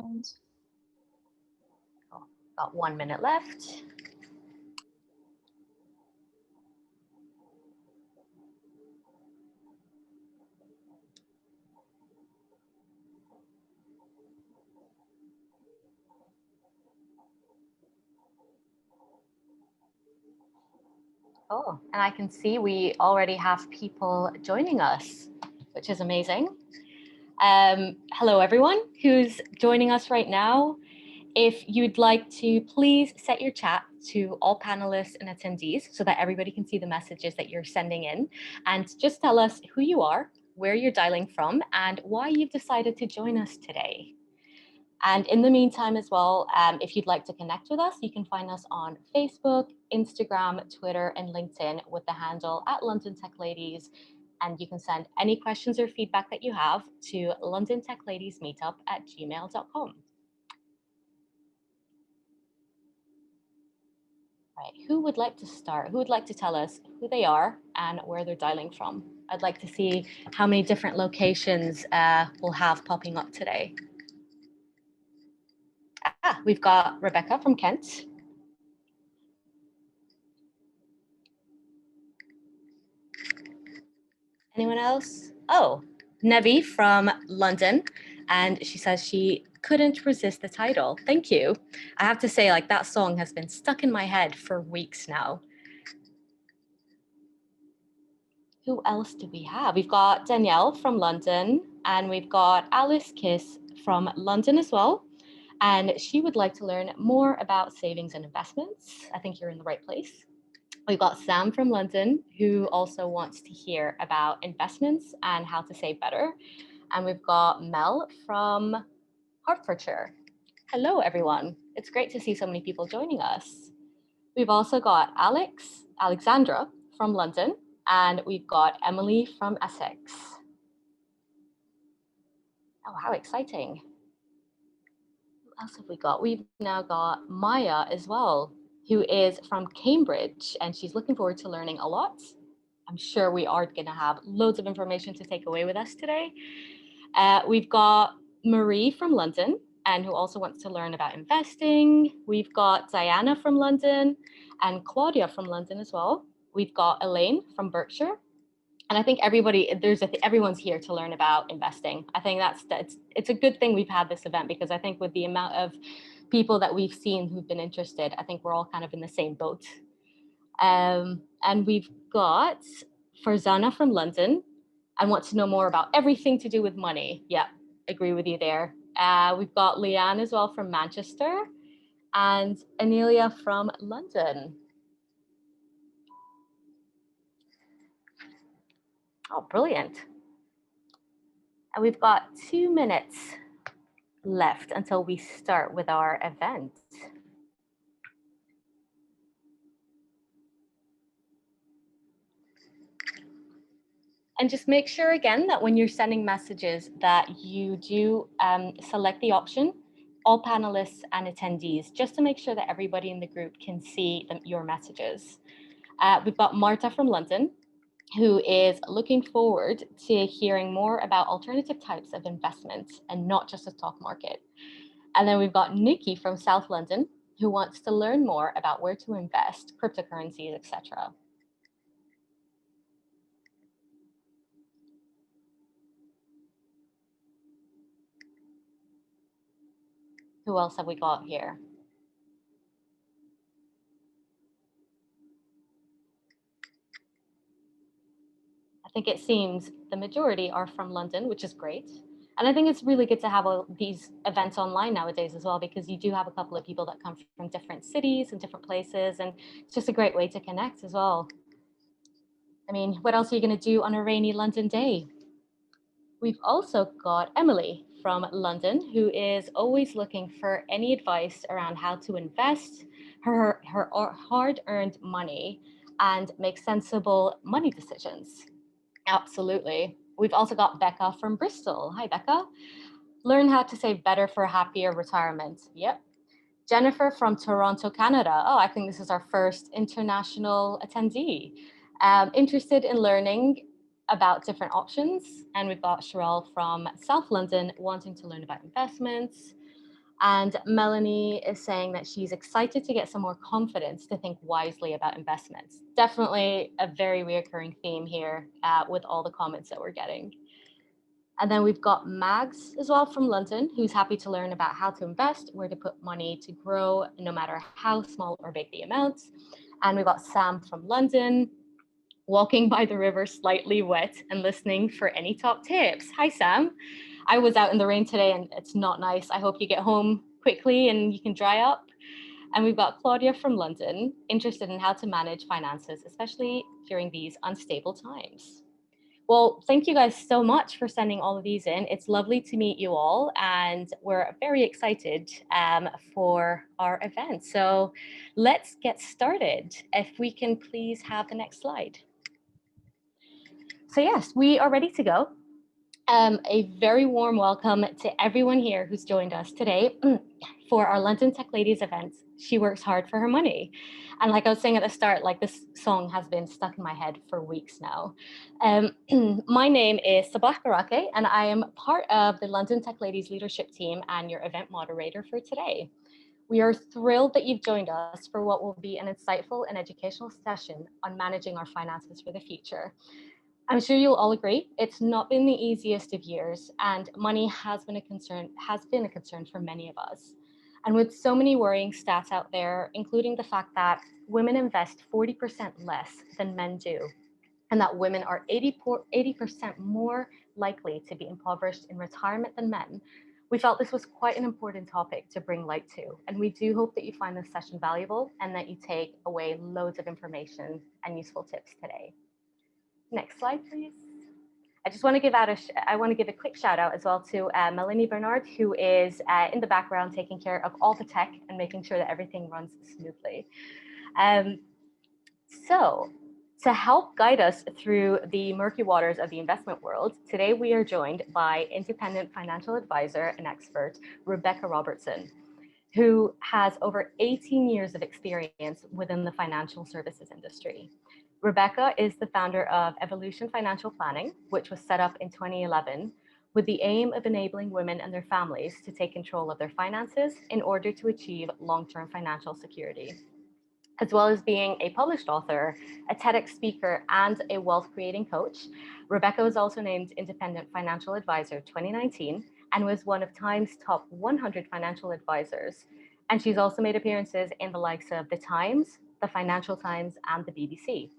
Oh, got 1 minute left. Oh, and I can see we already have people joining us, which is amazing. Hello, everyone who's joining us right now. If you'd like to, please set your chat to all panelists and attendees so that everybody can see the messages that you're sending in. And just tell us who you are, where you're dialing from, and why you've decided to join us today. And in the meantime as well, if you'd like to connect with us, you can find us on Facebook, Instagram, Twitter, and LinkedIn with the handle @LondonTechLadies. And you can send any questions or feedback that you have to londontechladiesmeetup@gmail.com. Right, who would like to start? Who would like to tell us who they are and where they're dialing from? I'd like to see how many different locations we'll have popping up today. We've got Rebecca from Kent. Anyone else? Oh, Nevi from London. And she says she couldn't resist the title. Thank you. I have to say, like, that song has been stuck in my head for weeks now. Who else do we have? We've got Danielle from London, and we've got Alice Kiss from London as well. And she would like to learn more about savings and investments. I think you're in the right place. We've got Sam from London, who also wants to hear about investments and how to save better. And we've got Mel from Hertfordshire. Hello, everyone. It's great to see so many people joining us. We've also got Alexandra from London, and we've got Emily from Essex. Oh, how exciting. Who else have we got? We've now got Maya as well, who is from Cambridge, and she's looking forward to learning a lot. I'm sure we are going to have loads of information to take away with us today. We've got Marie from London, and who also wants to learn about investing. We've got Diana from London and Claudia from London as well. We've got Elaine from Berkshire. And I think everyone's here to learn about investing. I think it's a good thing we've had this event, because I think with the amount of people that we've seen who've been interested, I think we're all kind of in the same boat. And we've got Farzana from London, and want to know more about everything to do with money. Yeah, agree with you there. We've got Leanne as well from Manchester, and Anelia from London. Oh, brilliant. And we've got 2 minutes left until we start with our event. And just make sure again that when you're sending messages that you do select the option, all panelists and attendees, just to make sure that everybody in the group can see your messages. We've got Marta from London, who is looking forward to hearing more about alternative types of investments and not just the stock market. And then we've got Nikki from South London, who wants to learn more about where to invest, cryptocurrencies, etc. Who else have we got here? I think it seems the majority are from London, which is great. And I think it's really good to have these events online nowadays as well, because you do have a couple of people that come from different cities and different places, and it's just a great way to connect as well. I mean, what else are you going to do on a rainy London day? We've also got Emily from London, who is always looking for any advice around how to invest her hard-earned money and make sensible money decisions. Absolutely. We've also got Becca from Bristol. Hi, Becca. Learn how to save better for a happier retirement. Yep. Jennifer from Toronto, Canada. Oh, I think this is our first international attendee. Interested in learning about different options. And we've got Sherelle from South London wanting to learn about investments. And Melanie is saying that she's excited to get some more confidence to think wisely about investments. Definitely a very reoccurring theme here with all the comments that we're getting. And then we've got Mags as well from London, who's happy to learn about how to invest, where to put money to grow, no matter how small or big the amounts. And we've got Sam from London, walking by the river slightly wet and listening for any top tips. Hi, Sam. I was out in the rain today and it's not nice. I hope you get home quickly and you can dry up. And we've got Claudia from London, interested in how to manage finances, especially during these unstable times. Well, thank you guys so much for sending all of these in. It's lovely to meet you all, and we're very excited for our event. So let's get started. If we can please have the next slide. So yes, we are ready to go. A very warm welcome to everyone here who's joined us today for our London Tech Ladies event. She works hard for her money. And like I was saying at the start, like this song has been stuck in my head for weeks now. My name is Sabah Barake, and I am part of the London Tech Ladies leadership team and your event moderator for today. We are thrilled that you've joined us for what will be an insightful and educational session on managing our finances for the future. I'm sure you'll all agree, it's not been the easiest of years, and money has been a concern for many of us. And with so many worrying stats out there, including the fact that women invest 40% less than men do, and that women are 80% more likely to be impoverished in retirement than men, we felt this was quite an important topic to bring light to. And we do hope that you find this session valuable and that you take away loads of information and useful tips today. Next slide, please. I just want to give a quick shout out as well to Melanie Bernard, who is in the background taking care of all the tech and making sure that everything runs smoothly. So to help guide us through the murky waters of the investment world, today we are joined by independent financial advisor and expert, Rebecca Robertson, who has over 18 years of experience within the financial services industry. Rebecca is the founder of Evolution Financial Planning, which was set up in 2011 with the aim of enabling women and their families to take control of their finances in order to achieve long-term financial security. As well as being a published author, a Tedx speaker, and a wealth creating coach, Rebecca was also named Independent Financial Advisor 2019 and was one of Time's top 100 financial advisors. And she's also made appearances in the likes of The Times, The Financial Times, and the BBC.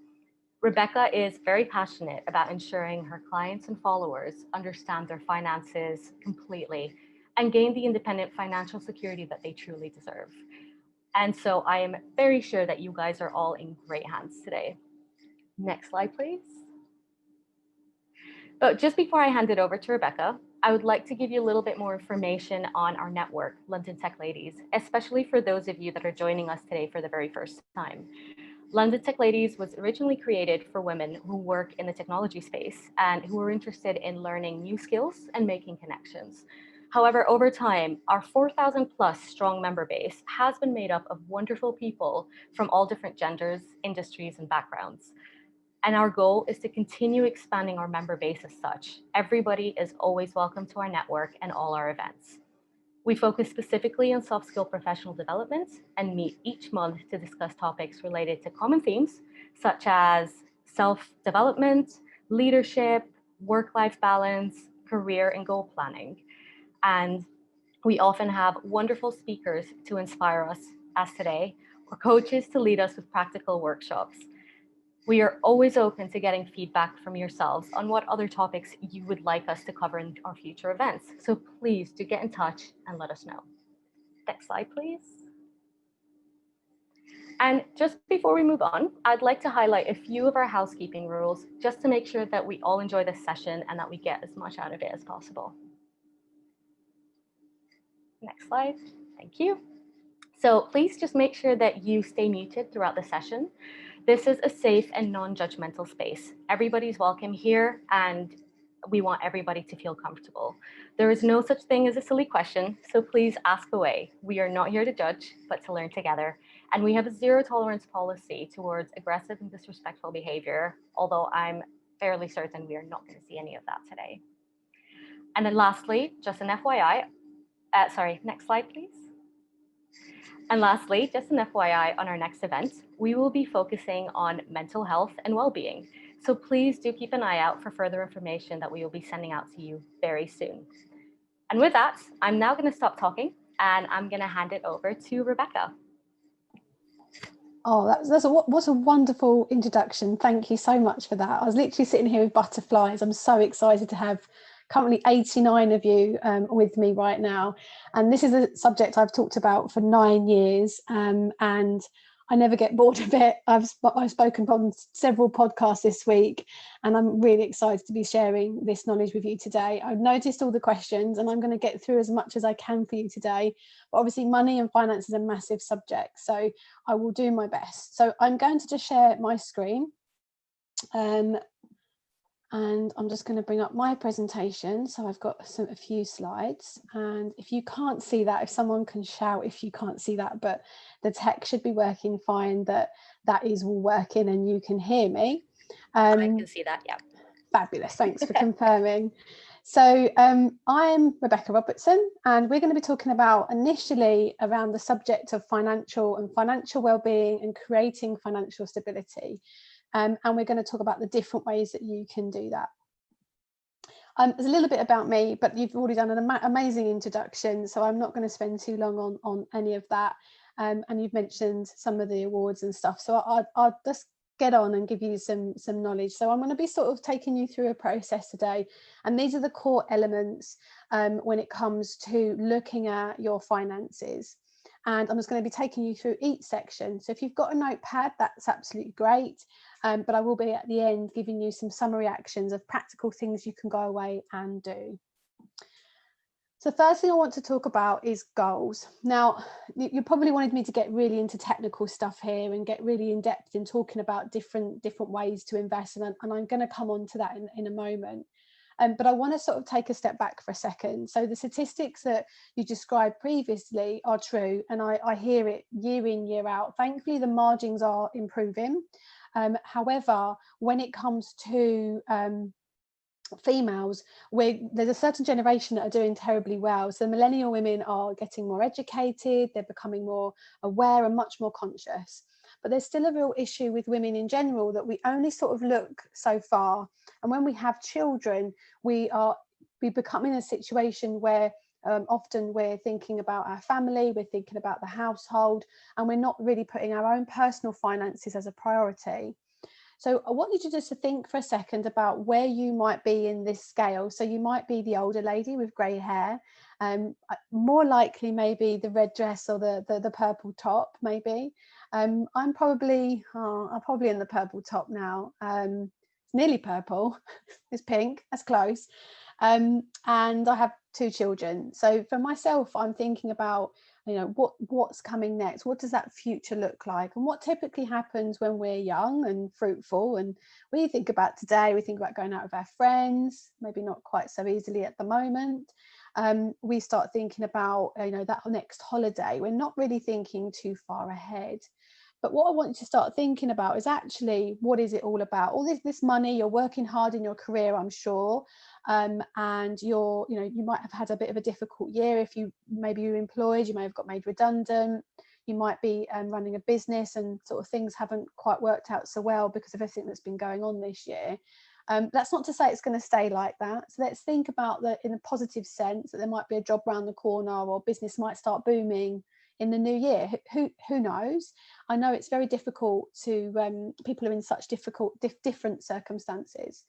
Rebecca is very passionate about ensuring her clients and followers understand their finances completely and gain the independent financial security that they truly deserve. And so I am very sure that you guys are all in great hands today. Next slide, please. But just before I hand it over to Rebecca, I would like to give you a little bit more information on our network, London Tech Ladies, especially for those of you that are joining us today for the very first time. London Tech Ladies was originally created for women who work in the technology space and who are interested in learning new skills and making connections. However, over time, our 4,000 plus strong member base has been made up of wonderful people from all different genders, industries, and backgrounds. And our goal is to continue expanding our member base as such. Everybody is always welcome to our network and all our events. We focus specifically on soft skill professional development and meet each month to discuss topics related to common themes such as self-development, leadership, work-life balance, career and goal planning. And we often have wonderful speakers to inspire us, as today, or coaches to lead us with practical workshops. We are always open to getting feedback from yourselves on what other topics you would like us to cover in our future events. So please do get in touch and let us know. Next slide, please. And just before we move on, I'd like to highlight a few of our housekeeping rules just to make sure that we all enjoy this session and that we get as much out of it as possible. Next slide, thank you. So please just make sure that you stay muted throughout the session. This is a safe and non-judgmental space. Everybody's welcome here and we want everybody to feel comfortable. There is no such thing as a silly question, so please ask away. We are not here to judge, but to learn together. And we have a zero tolerance policy towards aggressive and disrespectful behavior, although I'm fairly certain we are not going to see any of that today. And then lastly, just an FYI, sorry, next slide, please. And lastly, just an FYI on our next event, we will be focusing on mental health and well-being. So please do keep an eye out for further information that we will be sending out to you very soon. And with that, I'm now going to stop talking and I'm going to hand it over to Rebecca. Oh, what a wonderful introduction. Thank you so much for that. I was literally sitting here with butterflies. I'm so excited to have currently 89 of you with me right now. And this is a subject I've talked about for 9 years, and I never get bored of it. I've spoken on several podcasts this week, and I'm really excited to be sharing this knowledge with you today. I've noticed all the questions, and I'm going to get through as much as I can for you today. But obviously, money and finance is a massive subject, so I will do my best. So I'm going to just share my screen. And I'm just going to bring up my presentation. So I've got a few slides, and if you can't see that, if someone can shout if you can't see that, but the tech should be working fine, that is all working and you can hear me. I can see that, yeah. Fabulous, thanks for confirming. So I'm Rebecca Robertson, and we're going to be talking about initially around the subject of financial well-being and creating financial stability. And we're going to talk about the different ways that you can do that. There's a little bit about me, but you've already done an amazing introduction, so I'm not going to spend too long on any of that. And you've mentioned some of the awards and stuff, so I'll just get on and give you some knowledge. So I'm going to be sort of taking you through a process today, and these are the core elements when it comes to looking at your finances. And I'm just going to be taking you through each section. So if you've got a notepad, that's absolutely great. But I will be at the end giving you some summary actions of practical things you can go away and do. So the first thing I want to talk about is goals. Now, you probably wanted me to get really into technical stuff here and get really in depth in talking about different ways to invest. And I'm going to come on to that in a moment. But I want to sort of take a step back for a second. So the statistics that you described previously are true, and I hear it year in, year out. Thankfully, the margins are improving. However, when it comes to females, there's a certain generation that are doing terribly well. So millennial women are getting more educated, they're becoming more aware and much more conscious. But there's still a real issue with women in general that we only sort of look so far. And when we have children, we become in a situation where often we're thinking about our family, we're thinking about the household, and we're not really putting our own personal finances as a priority. So I want you to just think for a second about where you might be in this scale. So you might be the older lady with grey hair, more likely maybe the red dress or the purple top, maybe. I'm probably in the purple top now. It's nearly purple. It's pink. That's close. And I have 2 children. So for myself, I'm thinking about, what's coming next? What does that future look like? And what typically happens when we're young and fruitful? And we think about today, we think about going out with our friends, maybe not quite so easily at the moment. We start thinking about, that next holiday. We're not really thinking too far ahead. But what I want you to start thinking about is actually, what is it all about? All this money, you're working hard in your career, I'm sure. And you might have had a bit of a difficult year. If maybe you're employed, you may have got made redundant. You might be running a business and sort of things haven't quite worked out so well because of everything that's been going on this year. That's not to say it's going to stay like that. So let's think about that in a positive sense, that there might be a job around the corner, or business might start booming in the new year. Who knows? I know it's very difficult to people are in such different circumstances.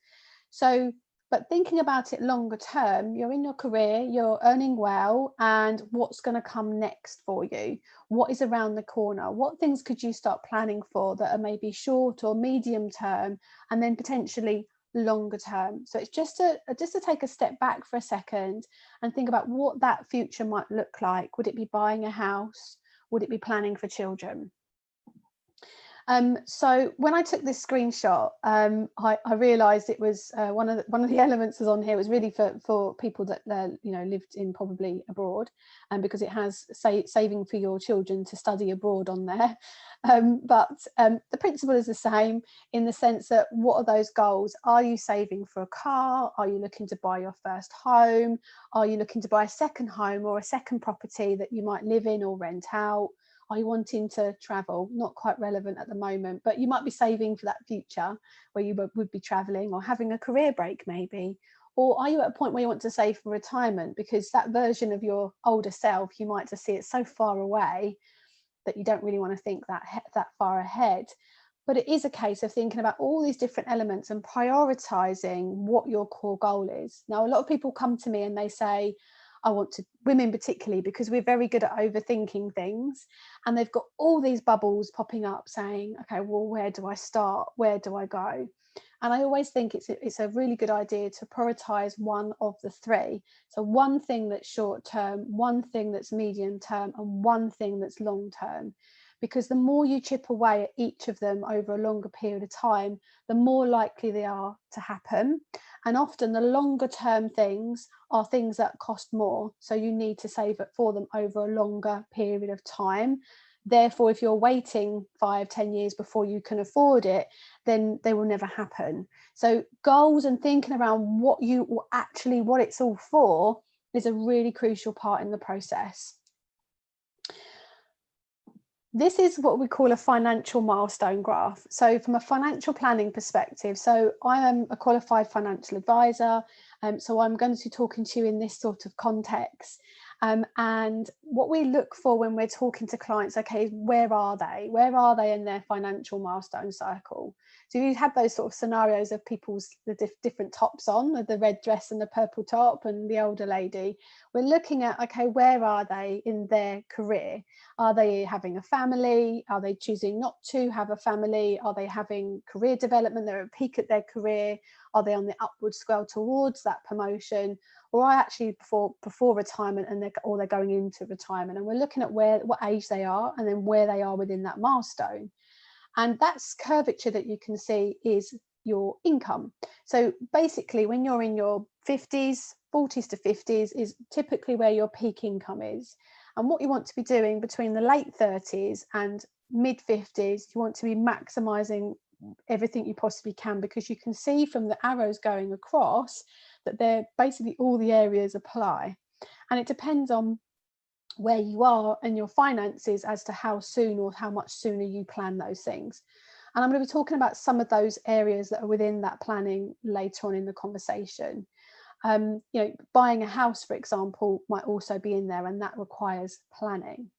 So, but thinking about it longer term, you're in your career, you're earning well, and what's going to come next for you? What is around the corner? What things could you start planning for that are maybe short or medium term, and then potentially longer term? So it's just to take a step back for a second and think about what that future might look like. Would it be buying a house? Would it be planning for children? So when I took this screenshot, I realised it was one of the elements that's on here was really for people that lived in probably abroad, and because it has saving for your children to study abroad on there. But the principle is the same, in the sense that, what are those goals? Are you saving for a car? Are you looking to buy your first home? Are you looking to buy a second home or a second property that you might live in or rent out? Are you wanting to travel? Not quite relevant at the moment, but you might be saving for that future where you would be traveling, or having a career break maybe. Or are you at a point where you want to save for retirement, because that version of your older self, you might just see it so far away that you don't really want to think that far ahead. But it is a case of thinking about all these different elements and prioritizing what your core goal is. Now, a lot of people come to me and they say, I want to, women particularly, because we're very good at overthinking things, and they've got all these bubbles popping up saying, okay, well, where do I start? Where do I go? And I always think it's a really good idea to prioritize one of the three. So one thing that's short term, one thing that's medium term, and one thing that's long term. Because the more you chip away at each of them over a longer period of time, the more likely they are to happen. And often the longer term things are things that cost more. So you need to save it for them over a longer period of time. Therefore, if you're waiting 5-10 years before you can afford it, then they will never happen. So goals and thinking around what it's all for is a really crucial part in the process. This is what we call a financial milestone graph. So from a financial planning perspective, so I am a qualified financial advisor, so I'm going to be talking to you in this sort of context. And what we look for when we're talking to clients, okay, where are they? Where are they in their financial milestone cycle? So you have those sort of scenarios of people's different tops on, with the red dress and the purple top and the older lady. We're looking at, okay, where are they in their career? Are they having a family? Are they choosing not to have a family? Are they having career development? They're at a peak at their career. Are they on the upward scale towards that promotion? Or are actually before retirement, and they're going into retirement? And we're looking at what age they are, and then where they are within that milestone. And that's curvature that you can see is your income. So basically, when you're in your 40s to 50s is typically where your peak income is. And what you want to be doing between the late 30s and mid 50s, you want to be maximizing everything you possibly can, because you can see from the arrows going across that they're basically all the areas apply. And it depends on where you are and your finances as to how soon or how much sooner you plan those things. And I'm going to be talking about some of those areas that are within that planning later on in the conversation. Buying a house, for example, might also be in there, and that requires planning.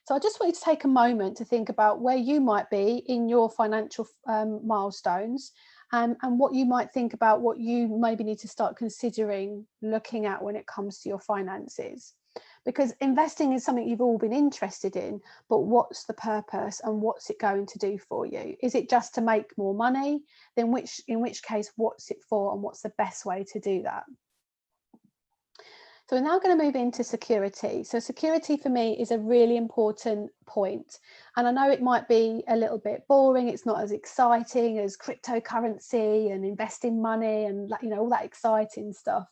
So I just want you to take a moment to think about where you might be in your financial milestones, and what you might think about what you maybe need to start considering looking at when it comes to your finances. Because investing is something you've all been interested in, but what's the purpose and what's it going to do for you? Is it just to make more money? Then in which case, what's it for, and what's the best way to do that? So we're now going to move into security. So security for me is a really important point. And I know it might be a little bit boring. It's not as exciting as cryptocurrency and investing money and all that exciting stuff.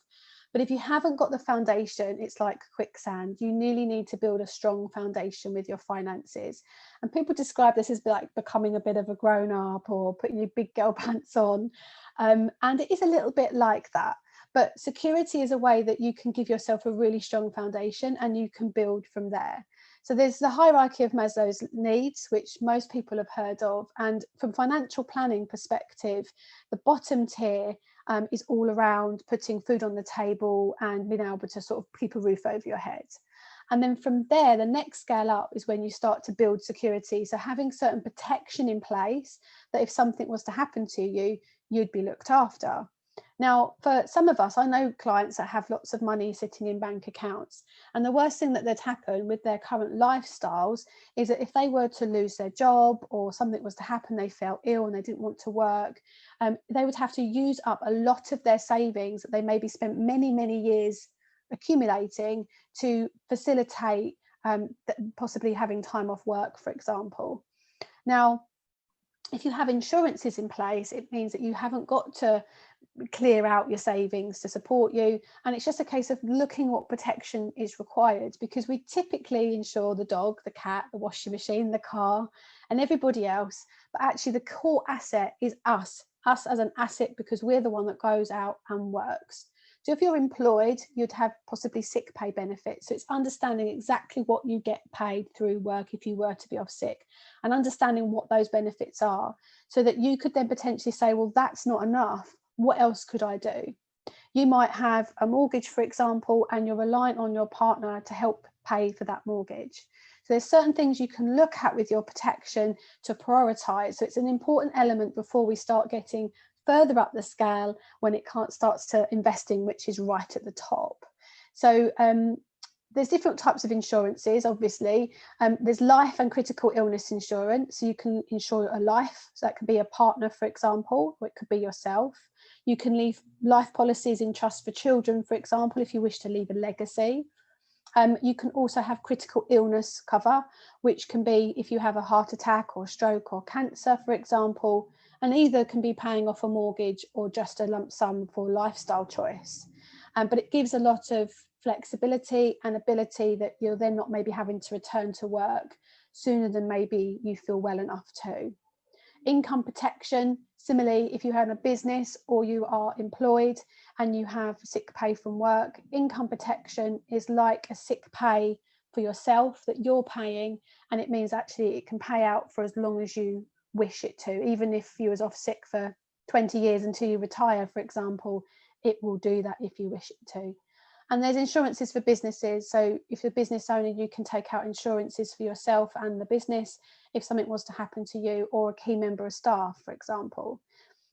But if you haven't got the foundation, it's like quicksand. You really need to build a strong foundation with your finances. And people describe this as like becoming a bit of a grown up, or putting your big girl pants on. And it is a little bit like that. But security is a way that you can give yourself a really strong foundation, and you can build from there. So there's the hierarchy of Maslow's needs, which most people have heard of. And from financial planning perspective, the bottom tier is all around putting food on the table and being able to sort of keep a roof over your head. And then from there, the next scale up is when you start to build security. So having certain protection in place that if something was to happen to you, you'd be looked after. Now, for some of us, I know clients that have lots of money sitting in bank accounts, and the worst thing that happen with their current lifestyles is that if they were to lose their job, or something was to happen, they fell ill and they didn't want to work, they would have to use up a lot of their savings that they maybe spent many, many years accumulating to facilitate possibly having time off work, for example. Now, if you have insurances in place, it means that you haven't got to clear out your savings to support you, and it's just a case of looking what protection is required, because we typically insure the dog, the cat, the washing machine, the car, and everybody else, but actually the core asset is us as an asset, because we're the one that goes out and works. So if you're employed, you'd have possibly sick pay benefits. So it's understanding exactly what you get paid through work if you were to be off sick, and understanding what those benefits are, so that you could then potentially say, well, that's not enough. What else could I do? You might have a mortgage, for example, and you're reliant on your partner to help pay for that mortgage. So there's certain things you can look at with your protection to prioritise. So it's an important element before we start getting further up the scale, when it starts to investing, which is right at the top. So there's different types of insurances, obviously. There's life and critical illness insurance. So you can insure a life. So that could be a partner, for example, or it could be yourself. You can leave life policies in trust for children, for example, if you wish to leave a legacy. You can also have critical illness cover, which can be if you have a heart attack or stroke or cancer, for example, and either can be paying off a mortgage or just a lump sum for lifestyle choice. But it gives a lot of flexibility and ability that you're then not maybe having to return to work sooner than maybe you feel well enough to. Income protection, similarly, if you have a business or you are employed and you have sick pay from work, income protection is like a sick pay for yourself that you're paying, and it means actually it can pay out for as long as you wish it to. Even if you was off sick for 20 years until you retire, for example, it will do that if you wish it to. And there's insurances for businesses. So if you're a business owner, you can take out insurances for yourself and the business if something was to happen to you or a key member of staff, for example.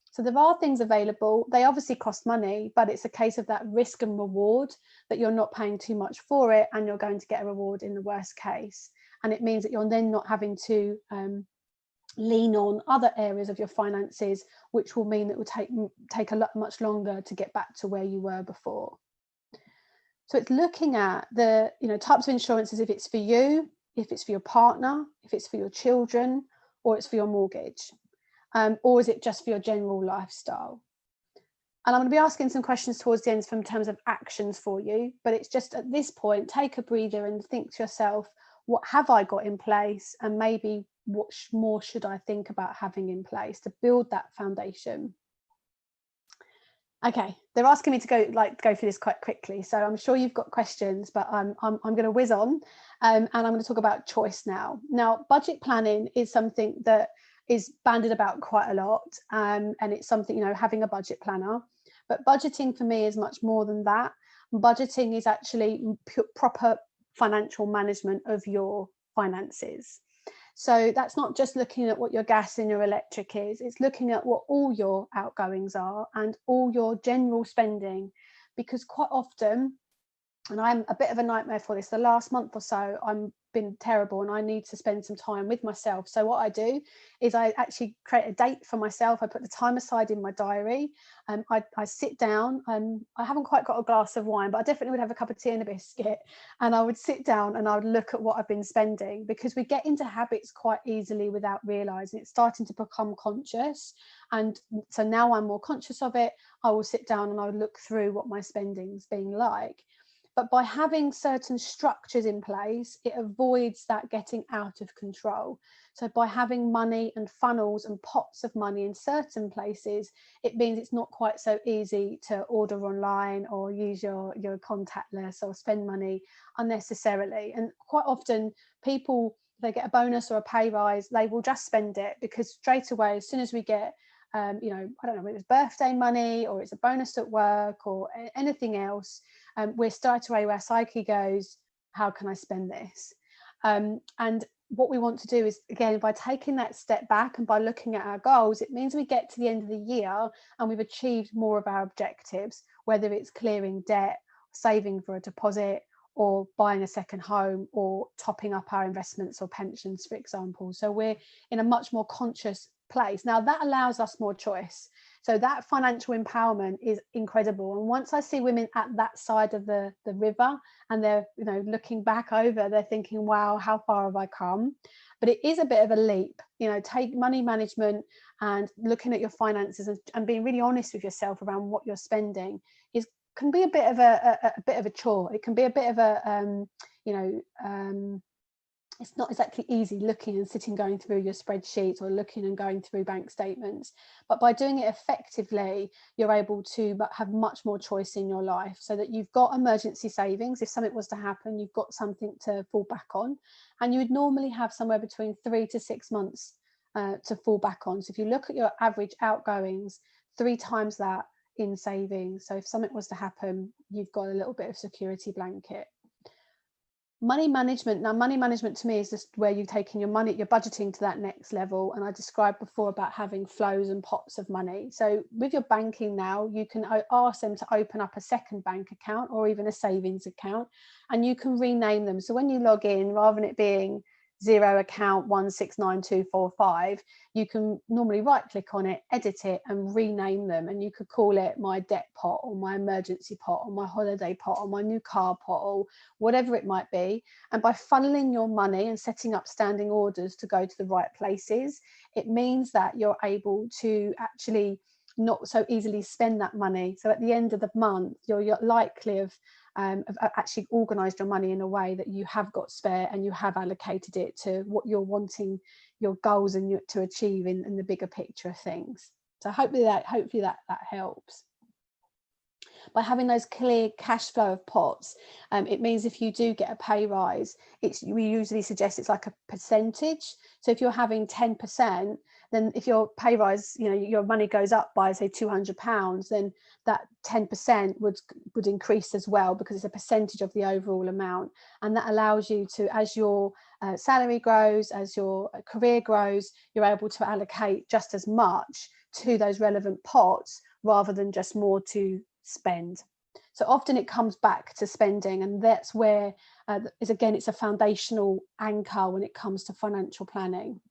So there are things available. They obviously cost money, but it's a case of that risk and reward, that you're not paying too much for it and you're going to get a reward in the worst case. And it means that you're then not having to lean on other areas of your finances, which will mean that it will take a lot much longer to get back to where you were before. So it's looking at the types of insurances, if it's for you, if it's for your partner, if it's for your children, or it's for your mortgage, or is it just for your general lifestyle? And I'm going to be asking some questions towards the end in terms of actions for you, but it's just at this point, take a breather and think to yourself, what have I got in place, and maybe what more should I think about having in place to build that foundation? Okay, they're asking me to go through this quite quickly, so I'm sure you've got questions, but I'm going to whiz on, and I'm going to talk about choice now. Now, budget planning is something that is bandied about quite a lot, and it's something, having a budget planner. But budgeting for me is much more than that. Budgeting is actually proper financial management of your finances. So that's not just looking at what your gas and your electric is, it's looking at what all your outgoings are and all your general spending, because quite often, and I'm a bit of a nightmare for this, the last month or so I've been terrible and I need to spend some time with myself. So what I do is I actually create a date for myself. I put the time aside in my diary. I sit down, and I haven't quite got a glass of wine, but I definitely would have a cup of tea and a biscuit, and I would sit down and I would look at what I've been spending, because we get into habits quite easily without realizing. It's starting to become conscious, and so now I'm more conscious of it. I will sit down and I would look through what my spending's being like. But by having certain structures in place, it avoids that getting out of control. So by having money and funnels and pots of money in certain places, it means it's not quite so easy to order online or use your contactless or spend money unnecessarily. And quite often people, if they get a bonus or a pay rise, they will just spend it, because straight away, as soon as we get I don't know, whether it's birthday money or it's a bonus at work or anything else, we're straight away, our psyche goes, how can I spend this? And what we want to do is, again, by taking that step back and by looking at our goals, it means we get to the end of the year and we've achieved more of our objectives, whether it's clearing debt, saving for a deposit, or buying a second home, or topping up our investments or pensions, for example. So we're in a much more conscious place. Now that allows us more choice. So that financial empowerment is incredible. And once I see women at that side of the river and they're looking back over, they're thinking, wow, how far have I come? But it is a bit of a leap. Take money management and looking at your finances and being really honest with yourself around what you're spending can be a bit of a chore. It can be a bit of a it's not exactly easy looking and sitting going through your spreadsheets or looking and going through bank statements, but by doing it effectively you're able to have much more choice in your life, so that you've got emergency savings. If something was to happen, you've got something to fall back on, and you would normally have somewhere between 3 to 6 months to fall back on. So if you look at your average outgoings, 3 times that in savings, so if something was to happen, you've got a little bit of security blanket. Money management. Now, money management to me is just where you're taking your money, you're budgeting to that next level. And I described before about having flows and pots of money. So with your banking now, you can ask them to open up a second bank account or even a savings account, and you can rename them. So when you log in, rather than it being 0 account 169245, you can normally right click on it, edit it and rename them, and you could call it my debt pot or my emergency pot or my holiday pot or my new car pot or whatever it might be. And by funneling your money and setting up standing orders to go to the right places, it means that you're able to actually not so easily spend that money. So at the end of the month, you're likely of actually organised your money in a way that you have got spare and you have allocated it to what you're wanting, your goals and to achieve in the bigger picture of things. So hopefully that helps. By having those clear cash flow of pots, it means if you do get a pay rise, we usually suggest it's like a percentage. So if you're having 10%, then if your pay rise, your money goes up by say £200, then that 10% would increase as well, because it's a percentage of the overall amount. And that allows you to, as your salary grows, as your career grows, you're able to allocate just as much to those relevant pots rather than just more to spend. So often it comes back to spending, and that's where it's a foundational anchor when it comes to financial planning.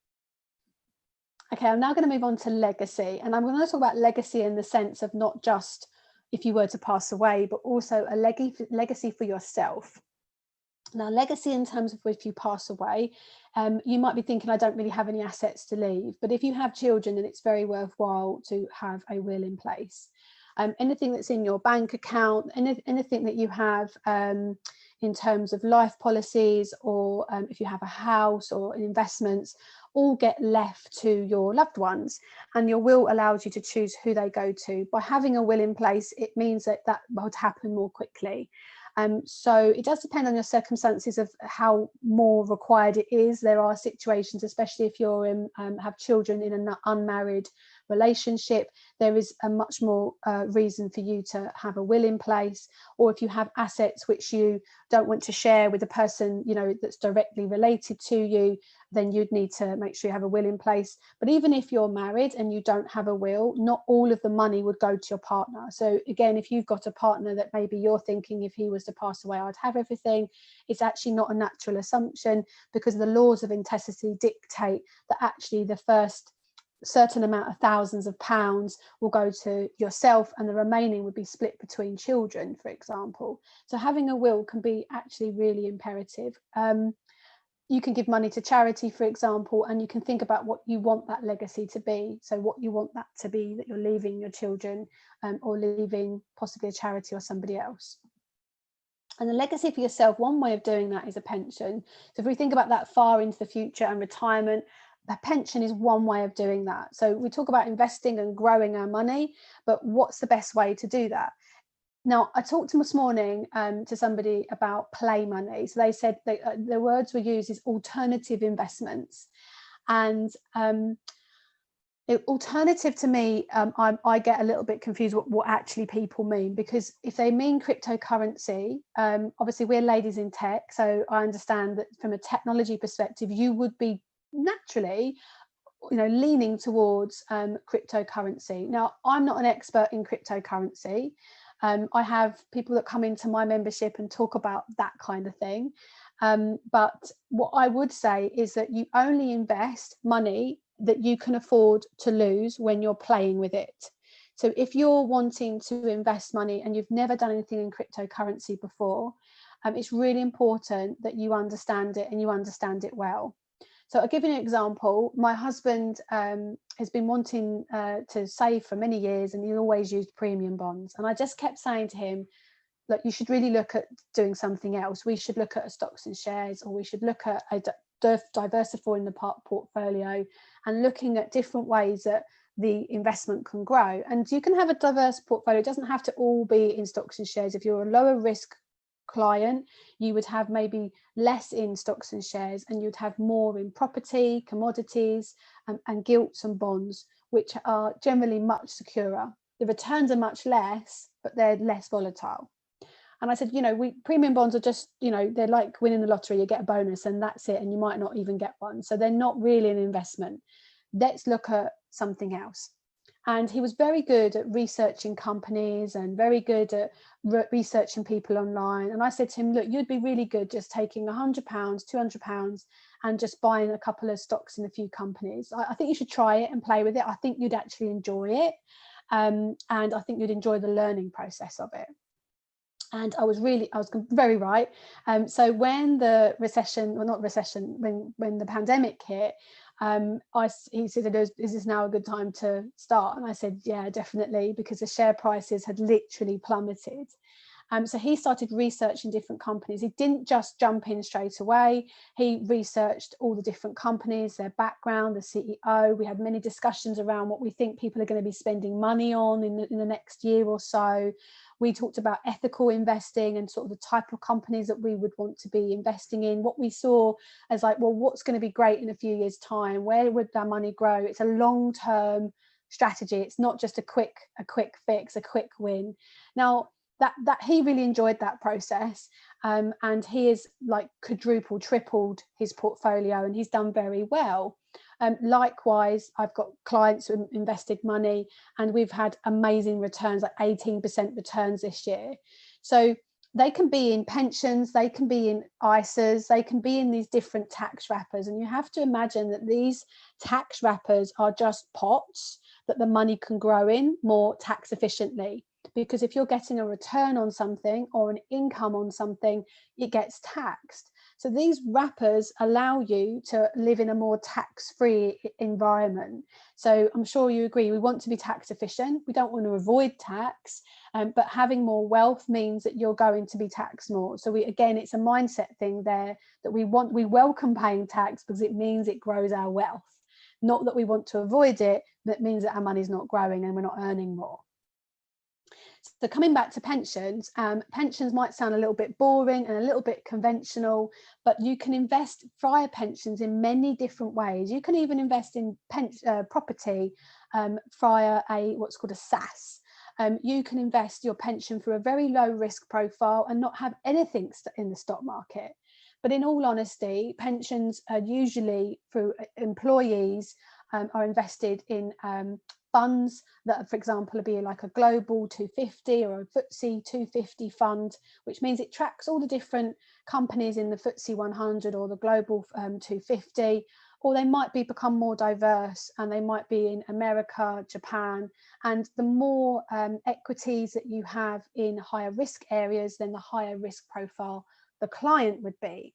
Okay, I'm now going to move on to legacy, and I'm going to talk about legacy in the sense of not just if you were to pass away, but also a legacy for yourself. Now, legacy in terms of if you pass away, you might be thinking, I don't really have any assets to leave. But if you have children, then it's very worthwhile to have a will in place. Anything that's in your bank account, anything that you have in terms of life policies, or if you have a house or investments, all get left to your loved ones, and your will allows you to choose who they go to. By having a will in place, it means that would happen more quickly. So it does depend on your circumstances of how more required it is. There are situations, especially if you're have children in an unmarried relationship, there is a much more reason for you to have a will in place. Or if you have assets which you don't want to share with the person that's directly related to you, then you'd need to make sure you have a will in place. But even if you're married and you don't have a will, not all of the money would go to your partner. So again, if you've got a partner that maybe you're thinking, if he was to pass away, I'd have everything, it's actually not a natural assumption, because the laws of intestacy dictate that actually the first certain amount of thousands of pounds will go to yourself, and the remaining would be split between children, for example. So having a will can be actually really imperative. You can give money to charity, for example, and you can think about what you want that legacy to be. So what you want that to be that you're leaving your children, or leaving possibly a charity or somebody else. And the legacy for yourself, one way of doing that is a pension. So if we think about that far into the future and retirement, the pension is one way of doing that. So we talk about investing and growing our money, but what's the best way to do that? Now, I talked this morning to somebody about play money. So they said the words we use is alternative investments. And alternative to me, I get a little bit confused what actually people mean, because if they mean cryptocurrency, obviously we're ladies in tech, so I understand that from a technology perspective, you would be naturally leaning towards cryptocurrency. Now, I'm not an expert in cryptocurrency. I have people that come into my membership and talk about that kind of thing. But what I would say is that you only invest money that you can afford to lose when you're playing with it. So if you're wanting to invest money and you've never done anything in cryptocurrency before, it's really important that you understand it and you understand it well. So I'll give you an example. My husband has been wanting to save for many years, and he always used premium bonds. And I just kept saying to him, look, you should really look at doing something else. We should look at stocks and shares, or we should look at diversifying the portfolio and looking at different ways that the investment can grow. And you can have a diverse portfolio. It doesn't have to all be in stocks and shares. If you're a lower risk client, you would have maybe less in stocks and shares, and you'd have more in property, commodities, and gilts and bonds, which are generally much securer. The returns are much less, but they're less volatile. And I said, premium bonds are just, they're like winning the lottery. You get a bonus and that's it, and you might not even get one. So they're not really an investment. Let's look at something else. And he was very good at researching companies and very good at researching people online. And I said to him, look, you'd be really good just taking £100, £200 and just buying a couple of stocks in a few companies. I think you should try it and play with it. I think you'd actually enjoy it. And I think you'd enjoy the learning process of it. And I was very right. So when the when the pandemic hit, he said, is this now a good time to start? And I said, yeah, definitely, because the share prices had literally plummeted. So he started researching different companies. He didn't just jump in straight away. He researched all the different companies, their background, the CEO. We had many discussions around what we think people are going to be spending money on in the next year or so. We talked about ethical investing and sort of the type of companies that we would want to be investing in, what we saw as like, well, what's going to be great in a few years' time? Where would our money grow? It's a long-term strategy. It's not just a quick fix, a quick win. Now, that he really enjoyed that process, and he is like tripled his portfolio, and he's done very well. Likewise, I've got clients who invested money and we've had amazing returns, like 18% returns this year. So they can be in pensions, they can be in ISAs, they can be in these different tax wrappers. And you have to imagine that these tax wrappers are just pots that the money can grow in more tax efficiently. Because if you're getting a return on something or an income on something, it gets taxed. So these wrappers allow you to live in a more tax-free environment. So I'm sure you agree, we want to be tax efficient. We don't want to avoid tax, but having more wealth means that you're going to be taxed more. So again, it's a mindset thing there that we welcome paying tax because it means it grows our wealth. Not that we want to avoid it, but it means that our money's not growing and we're not earning more. So coming back to pensions, pensions might sound a little bit boring and a little bit conventional, but you can invest via pensions in many different ways. You can even invest in property via what's called a SAS. You can invest your pension for a very low risk profile and not have anything in the stock market. But in all honesty, pensions are usually through employees are invested in funds that, for example, will be like a global 250 or a FTSE 250 fund, which means it tracks all the different companies in the FTSE 100 or the global 250, or they might become more diverse and they might be in America, Japan. And the more equities that you have in higher risk areas, then the higher risk profile the client would be.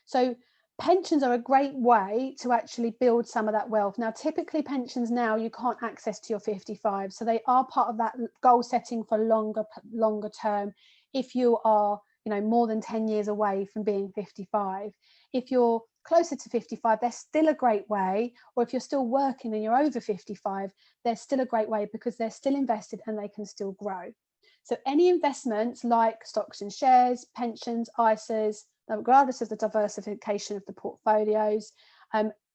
So pensions are a great way to actually build some of that wealth. Now, typically pensions now you can't access to your 55. So they are part of that goal setting for longer term. If you are, more than 10 years away from being 55, if you're closer to 55, they're still a great way. Or if you're still working and you're over 55, they're still a great way because they're still invested and they can still grow. So any investments like stocks and shares, pensions, ISAs, regardless of the diversification of the portfolios,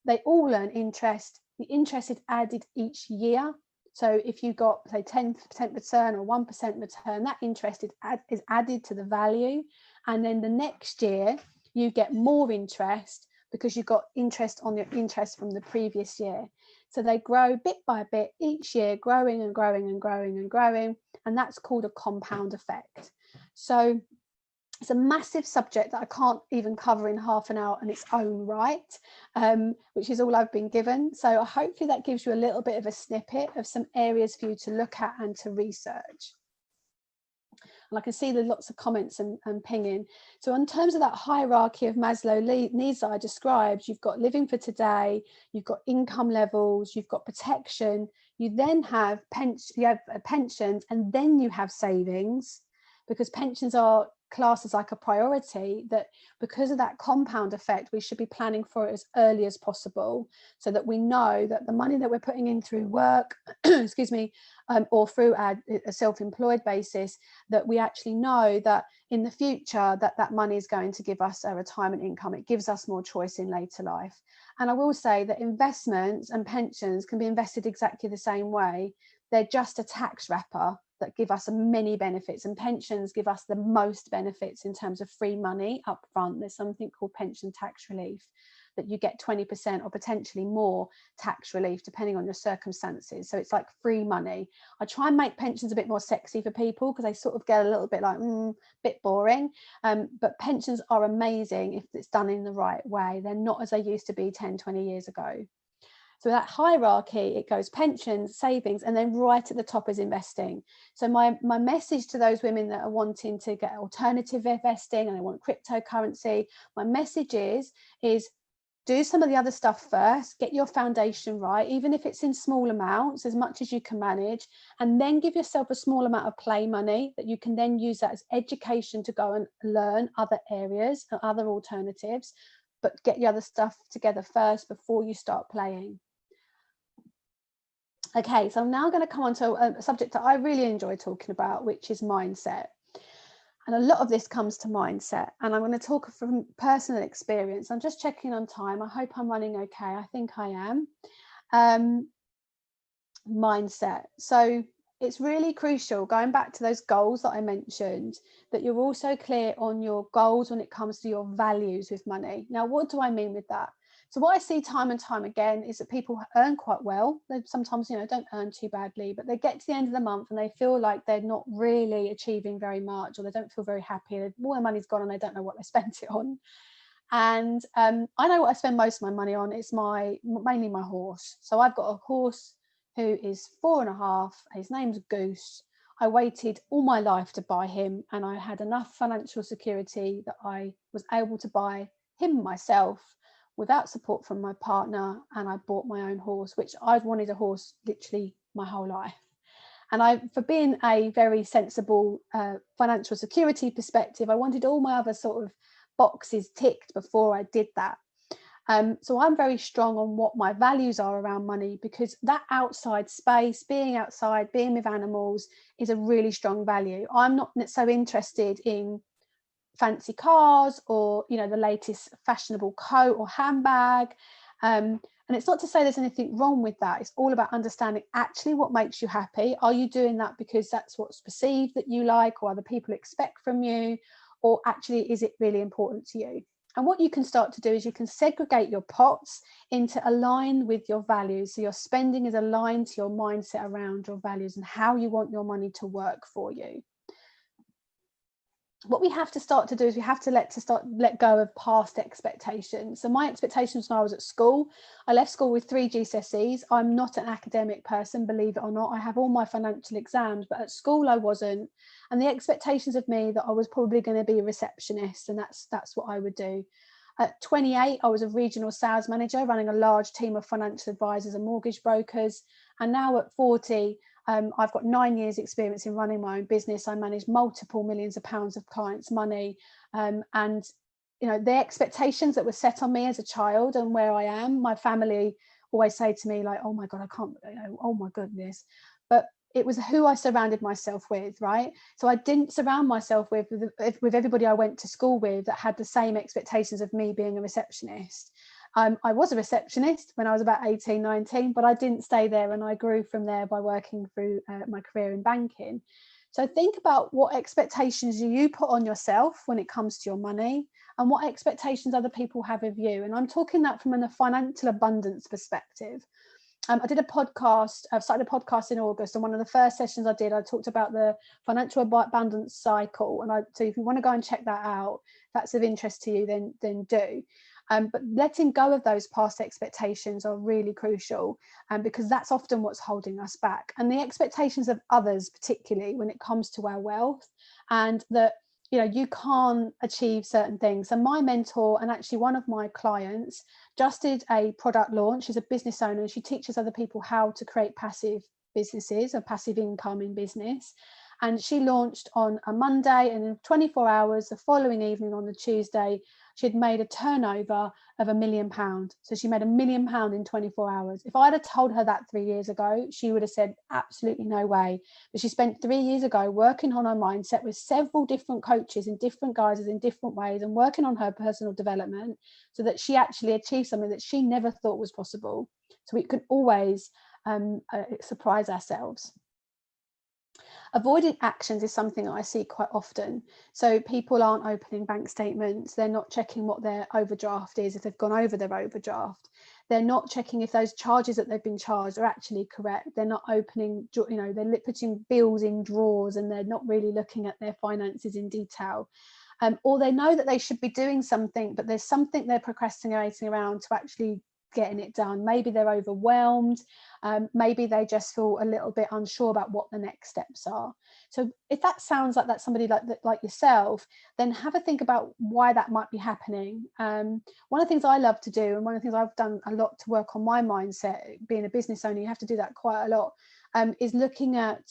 they all earn interest. The interest is added each year. So if you got, say, 10% return or 1% return, that interest is added to the value. And then the next year, you get more interest because you got interest on your interest from the previous year. So they grow bit by bit each year, growing and growing and growing and growing. And that's called a compound effect. So it's a massive subject that I can't even cover in half an hour in its own right, which is all I've been given. So hopefully that gives you a little bit of a snippet of some areas for you to look at and to research. And I can see there's lots of comments and pinging. So in terms of that hierarchy of Maslow needs that I described, you've got living for today, you've got income levels, you've got protection, you then have pensions, and then you have savings, because pensions are classed as like a priority, that because of that compound effect, we should be planning for it as early as possible, so that we know that the money that we're putting in through work, excuse me, or through a self-employed basis, that we actually know that in the future that money is going to give us a retirement income. It gives us more choice in later life. And I will say that investments and pensions can be invested exactly the same way. They're just a tax wrapper that give us many benefits, and pensions give us the most benefits in terms of free money up front. There's something called pension tax relief, that you get 20% or potentially more tax relief depending on your circumstances. So it's like free money. I try and make pensions a bit more sexy for people, because they sort of get a little bit like bit boring, but pensions are amazing if it's done in the right way. They're not as they used to be 10-20 years ago. So that hierarchy, it goes pensions, savings, and then right at the top is investing. So my message to those women that are wanting to get alternative investing and they want cryptocurrency, my message is do some of the other stuff first, get your foundation right, even if it's in small amounts, as much as you can manage, and then give yourself a small amount of play money that you can then use that as education to go and learn other areas and other alternatives, but get your other stuff together first before you start playing. Okay, so I'm now going to come on to a subject that I really enjoy talking about, which is mindset. And a lot of this comes to mindset, and I'm going to talk from personal experience. I'm just checking on time. I hope I'm running okay. I think I am. Mindset. So it's really crucial, going back to those goals that I mentioned, that you're also clear on your goals when it comes to your values with money. Now, what do I mean with that? So what I see time and time again is that people earn quite well. They sometimes, don't earn too badly, but they get to the end of the month and they feel like they're not really achieving very much, or they don't feel very happy. All their money's gone and they don't know what they spent it on. And I know what I spend most of my money on. It's mainly my horse. So I've got a horse who is 4.5. His name's Goose. I waited all my life to buy him, and I had enough financial security that I was able to buy him myself without support from my partner, and I bought my own horse, which I'd wanted a horse literally my whole life. And for being a very sensible financial security perspective, I wanted all my other sort of boxes ticked before I did that. So I'm very strong on what my values are around money, because that outside space, being outside, being with animals, is a really strong value. I'm not so interested in fancy cars or the latest fashionable coat or handbag, and it's not to say there's anything wrong with that. It's all about understanding actually what makes you happy. Are you doing that because that's what's perceived that you like, or other people expect from you, or actually is it really important to you? And what you can start to do is you can segregate your pots into align with your values. So your spending is aligned to your mindset around your values and how you want your money to work for you. What we have to start to do is we have to let go of past expectations. So my expectations when I was at school, I left school with 3 GCSEs. I'm not an academic person, believe it or not. I have all my financial exams, but at school I wasn't. And the expectations of me that I was probably going to be a receptionist, and that's what I would do. At 28, I was a regional sales manager running a large team of financial advisors and mortgage brokers. And now at 40, I've got 9 years experience in running my own business. I manage multiple millions of pounds of clients' money. And the expectations that were set on me as a child and where I am, my family always say to me like, oh my God, I can't, oh my goodness. But it was who I surrounded myself with, right? So I didn't surround myself with everybody I went to school with that had the same expectations of me being a receptionist. I was a receptionist when I was about 18, 19, but I didn't stay there, and I grew from there by working through my career in banking. So think about what expectations you put on yourself when it comes to your money, and what expectations other people have of you. And I'm talking that from a financial abundance perspective. I did a podcast, I've started a podcast in August, and one of the first sessions I did, I talked about the financial abundance cycle. And so if you want to go and check that out, if that's of interest to you, then do. But letting go of those past expectations are really crucial, because that's often what's holding us back. And the expectations of others, particularly when it comes to our wealth, and that you can't achieve certain things. And my mentor, and actually one of my clients, just did a product launch. She's a business owner. She teaches other people how to create passive businesses or passive income in business. And she launched on a Monday, and in 24 hours, the following evening on the Tuesday, she'd made a turnover of £1 million. So she made £1 million in 24 hours. If I'd have told her that 3 years ago, she would have said, absolutely no way. But she spent 3 years ago working on her mindset with several different coaches in different guises in different ways, and working on her personal development so that she actually achieved something that she never thought was possible. So we can always surprise ourselves. Avoiding actions is something that I see quite often. So people aren't opening bank statements, they're not checking what their overdraft is if they've gone over their overdraft, they're not checking if those charges that they've been charged are actually correct, they're not opening, they're putting bills in drawers and they're not really looking at their finances in detail. Or they know that they should be doing something, but there's something they're procrastinating around to actually getting it done. Maybe they're overwhelmed, maybe they just feel a little bit unsure about what the next steps are. So if that sounds like that's somebody like yourself, then have a think about why that might be happening. One of the things I love to do, and one of the things I've done a lot to work on my mindset, being a business owner, you have to do that quite a lot, is looking at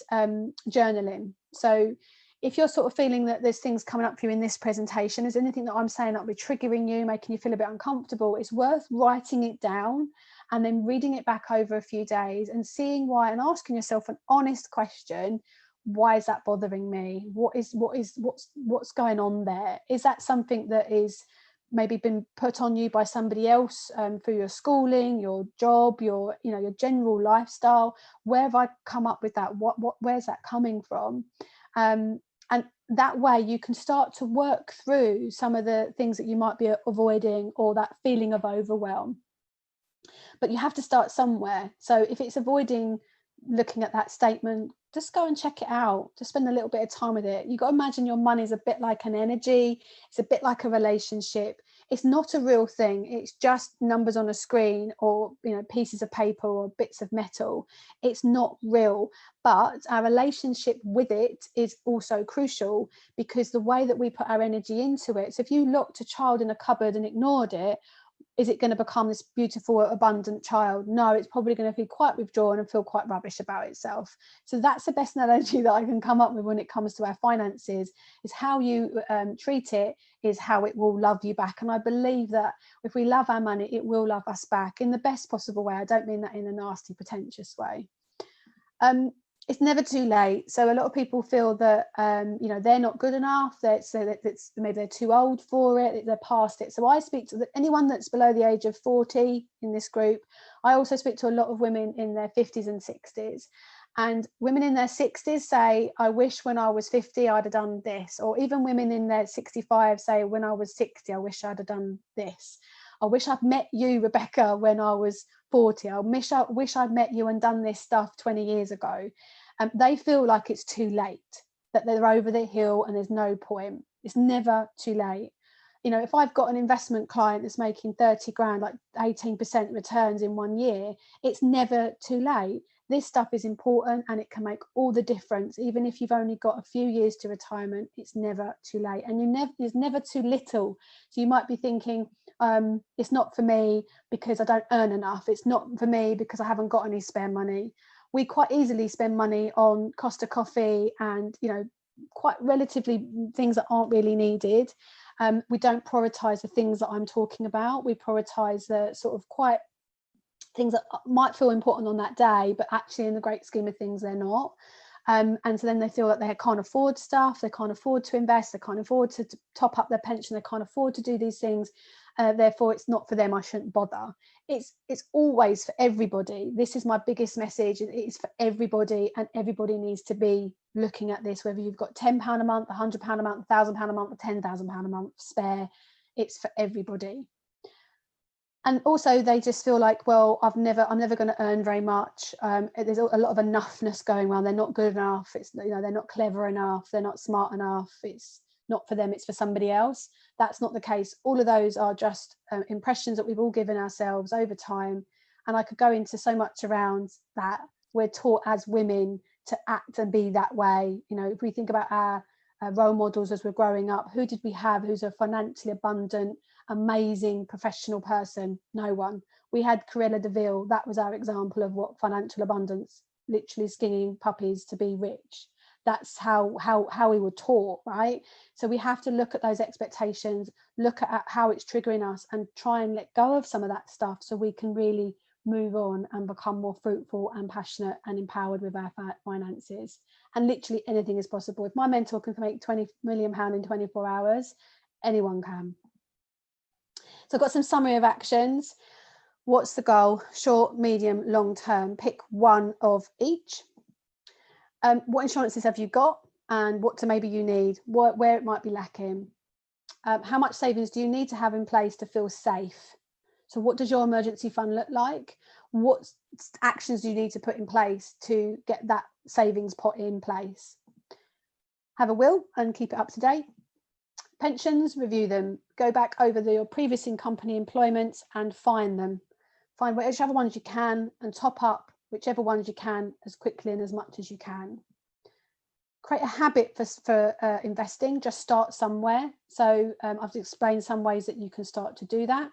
journaling. So if you're sort of feeling that there's things coming up for you in this presentation, is anything that I'm saying that will be triggering you, making you feel a bit uncomfortable, it's worth writing it down and then reading it back over a few days and seeing why, and asking yourself an honest question. Why is that bothering me? What's going on there? Is that something that is maybe been put on you by somebody else for your schooling, your job, your general lifestyle? Where have I come up with that? Where's that coming from? And that way you can start to work through some of the things that you might be avoiding, or that feeling of overwhelm. But you have to start somewhere. So if it's avoiding looking at that statement, just go and check it out. Just spend a little bit of time with it. You've got to imagine your money is a bit like an energy. It's a bit like a relationship. It's not a real thing. It's just numbers on a screen, or pieces of paper or bits of metal. It's not real. But our relationship with it is also crucial, because the way that we put our energy into it. So if you locked a child in a cupboard and ignored it, is it going to become this beautiful, abundant child? No, it's probably going to be quite withdrawn and feel quite rubbish about itself. So that's the best analogy that I can come up with when it comes to our finances, is how you treat it is how it will love you back. And I believe that if we love our money, it will love us back in the best possible way. I don't mean that in a nasty, pretentious way. It's never too late. So a lot of people feel that they're not good enough, maybe they're too old for it, they're past it. So I speak to anyone that's below the age of 40 in this group. I also speak to a lot of women in their 50s and 60s, and women in their 60s say, I wish when I was 50 I'd have done this. Or even women in their 65 say, when I was 60 I wish I'd have done this. I wish I'd met you, Rebecca, when I was 40. I wish I'd met you and done this stuff 20 years ago. They feel like it's too late, that they're over the hill and there's no point. It's never too late. If I've got an investment client that's making 30 grand, like 18% returns in 1 year, it's never too late. This stuff is important and it can make all the difference. Even if you've only got a few years to retirement, it's never too late. And there's never too little. So you might be thinking, it's not for me because I don't earn enough. It's not for me because I haven't got any spare money. We quite easily spend money on Costa coffee and, quite relatively things that aren't really needed. We don't prioritise the things that I'm talking about. We prioritise the sort of quite things that might feel important on that day, but actually in the great scheme of things, they're not. And so then they feel that they can't afford stuff, they can't afford to invest, they can't afford to top up their pension, they can't afford to do these things. Therefore, it's not for them, I shouldn't bother. It's always for everybody. This is my biggest message. It's for everybody, and everybody needs to be looking at this, whether you've got £10 a month, £100 a month, £1,000 a month, or £10,000 a month spare. It's for everybody. And also they just feel like, well, I'm never going to earn very much. There's a lot of enoughness going around. They're not good enough. It's, they're not clever enough. They're not smart enough. It's not for them. It's for somebody else. That's not the case. All of those are just impressions that we've all given ourselves over time. And I could go into so much around that. We're taught as women to act and be that way. If we think about our role models as we're growing up, who did we have who's a financially abundant, amazing professional person? No one. We had Cruella de Vil. That was our example of what financial abundance, literally skinning puppies to be rich. that's how we were taught, right? So we have to look at those expectations, look at how it's triggering us, and try and let go of some of that stuff so we can really move on and become more fruitful and passionate and empowered with our finances. And literally anything is possible. If my mentor can make £20 million in 24 hours, anyone can. So I've got some summary of actions. What's the goal? Short, medium, long term. Pick one of each. What insurances have you got, and what do maybe you need, where it might be lacking? How much savings do you need to have in place to feel safe? So what does your emergency fund look like? What actions do you need to put in place to get that savings pot in place? Have a will and keep it up to date. Pensions, review them. Go back over your previous in-company employments and find them. Find whichever ones you can and top up whichever ones you can as quickly and as much as you can. Create a habit for investing. Just start somewhere. So I've explained some ways that you can start to do that.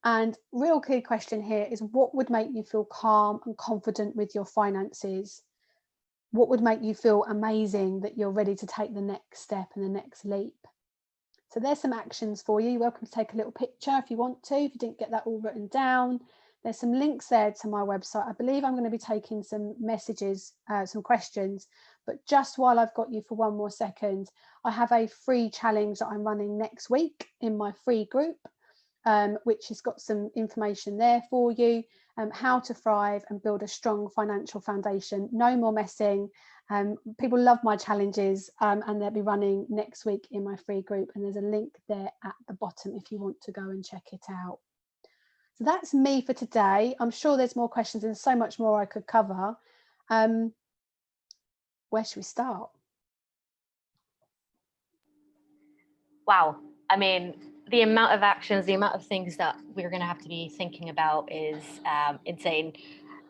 And real key question here is, what would make you feel calm and confident with your finances? What would make you feel amazing that you're ready to take the next step and the next leap? So there's some actions for you. You're welcome to take a little picture if you want to, if you didn't get that all written down. There's some links there to my website. I believe I'm going to be taking some messages, some questions, but just while I've got you for one more second, I have a free challenge that I'm running next week in my free group, which has got some information there for you, how to thrive and build a strong financial foundation. No more messing. People love my challenges, and they'll be running next week in my free group, and there's a link there at the bottom if you want to go and check it out. So that's me for today. I'm sure there's more questions and so much more I could cover. Where should we start? Wow. I mean, the amount of actions, the amount of things that we're going to have to be thinking about is insane.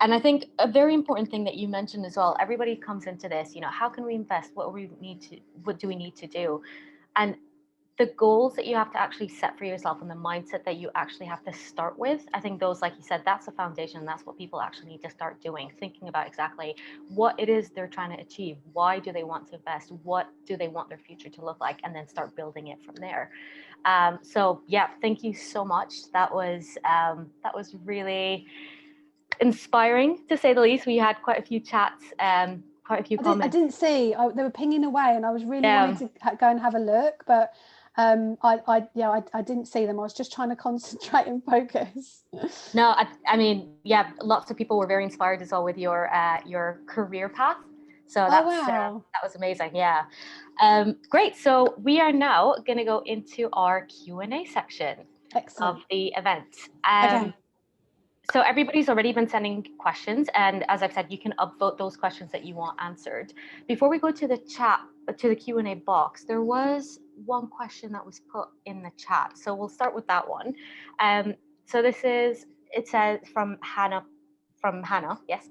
And I think a very important thing that you mentioned as well, everybody comes into this, you know, how can we invest? What do we need to do? And the goals that you have to actually set for yourself and the mindset that you actually have to start with, I think those, like you said, that's the foundation. That's what people actually need to start doing, thinking about exactly what it is they're trying to achieve. Why do they want to invest? What do they want their future to look like? And then start building it from there. So yeah, thank you so much. That was really inspiring, to say the least. We had quite a few chats, quite a few comments. I didn't see. They were pinging away, and I was really wanting to go and have a look, but I didn't see them. I was just trying to concentrate and focus. No, I mean, yeah, lots of people were very inspired as well with your career path. So that's wow. that was amazing. Yeah, great. So we are now going to go into our Q&A section. Excellent. Of the event. Okay. So everybody's already been sending questions, and as I've said, you can upvote those questions that you want answered. Before we go to the chat, to the Q&A box, there was one question that was put in the chat, so we'll start with that one. So it says from Hannah, yes.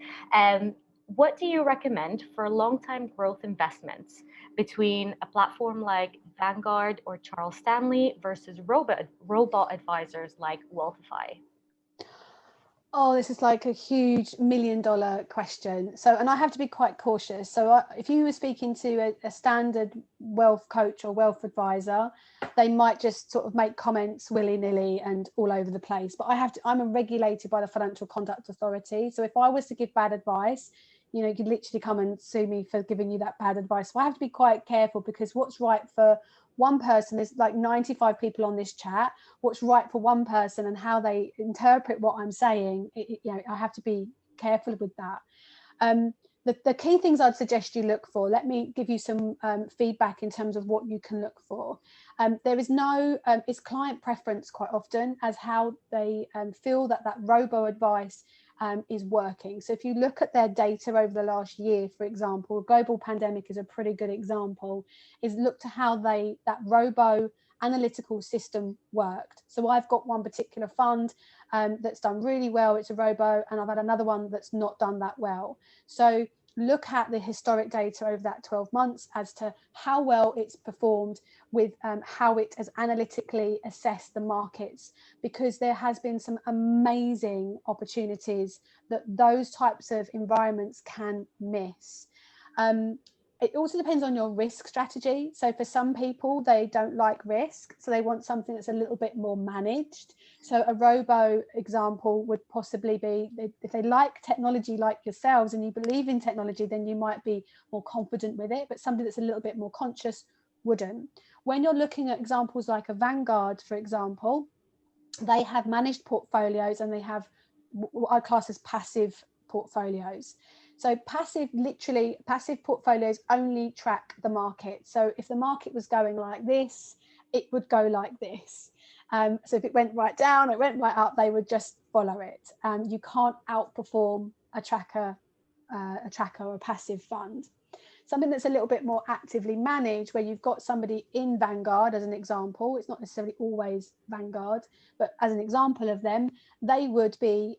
What do you recommend for long-time growth investments between a platform like Vanguard or Charles Stanley versus robot advisors like Wealthify? Oh, this is like a huge $1 million question. So, and I have to be quite cautious. So if you were speaking to a standard wealth coach or wealth advisor, they might just sort of make comments willy-nilly and all over the place. But I'm regulated by the Financial Conduct Authority. So if I was to give bad advice, you know, you could literally come and sue me for giving you that bad advice. So I have to be quite careful, because what's right for one person is like 95 people on this chat. What's right for one person and how they interpret what I'm saying, you know, I have to be careful with that. The key things I'd suggest you look for, let me give you some feedback in terms of what you can look for. There is it's client preference quite often as how they feel that robo advice is working. So if you look at their data over the last year, for example, global pandemic is a pretty good example, is look to how that robo analytical system worked. So I've got one particular fund that's done really well, it's a robo, and I've had another one that's not done that well. So look at the historic data over that 12 months as to how well it's performed with how it has analytically assessed the markets, because there has been some amazing opportunities that those types of environments can miss. it also depends on your risk strategy. So for some people, they don't like risk, so they want something that's a little bit more managed. So a robo example would possibly be, if they like technology like yourselves and you believe in technology, then you might be more confident with it, but somebody that's a little bit more conscious wouldn't. When you're looking at examples like a Vanguard, for example, they have managed portfolios and they have what I class as passive portfolios. So passive portfolios only track the market. So if the market was going like this, it would go like this. So if it went right down, it went right up, they would just follow it. You can't outperform a tracker or a passive fund. Something that's a little bit more actively managed, where you've got somebody in Vanguard as an example. It's not necessarily always Vanguard, but as an example of them, they would be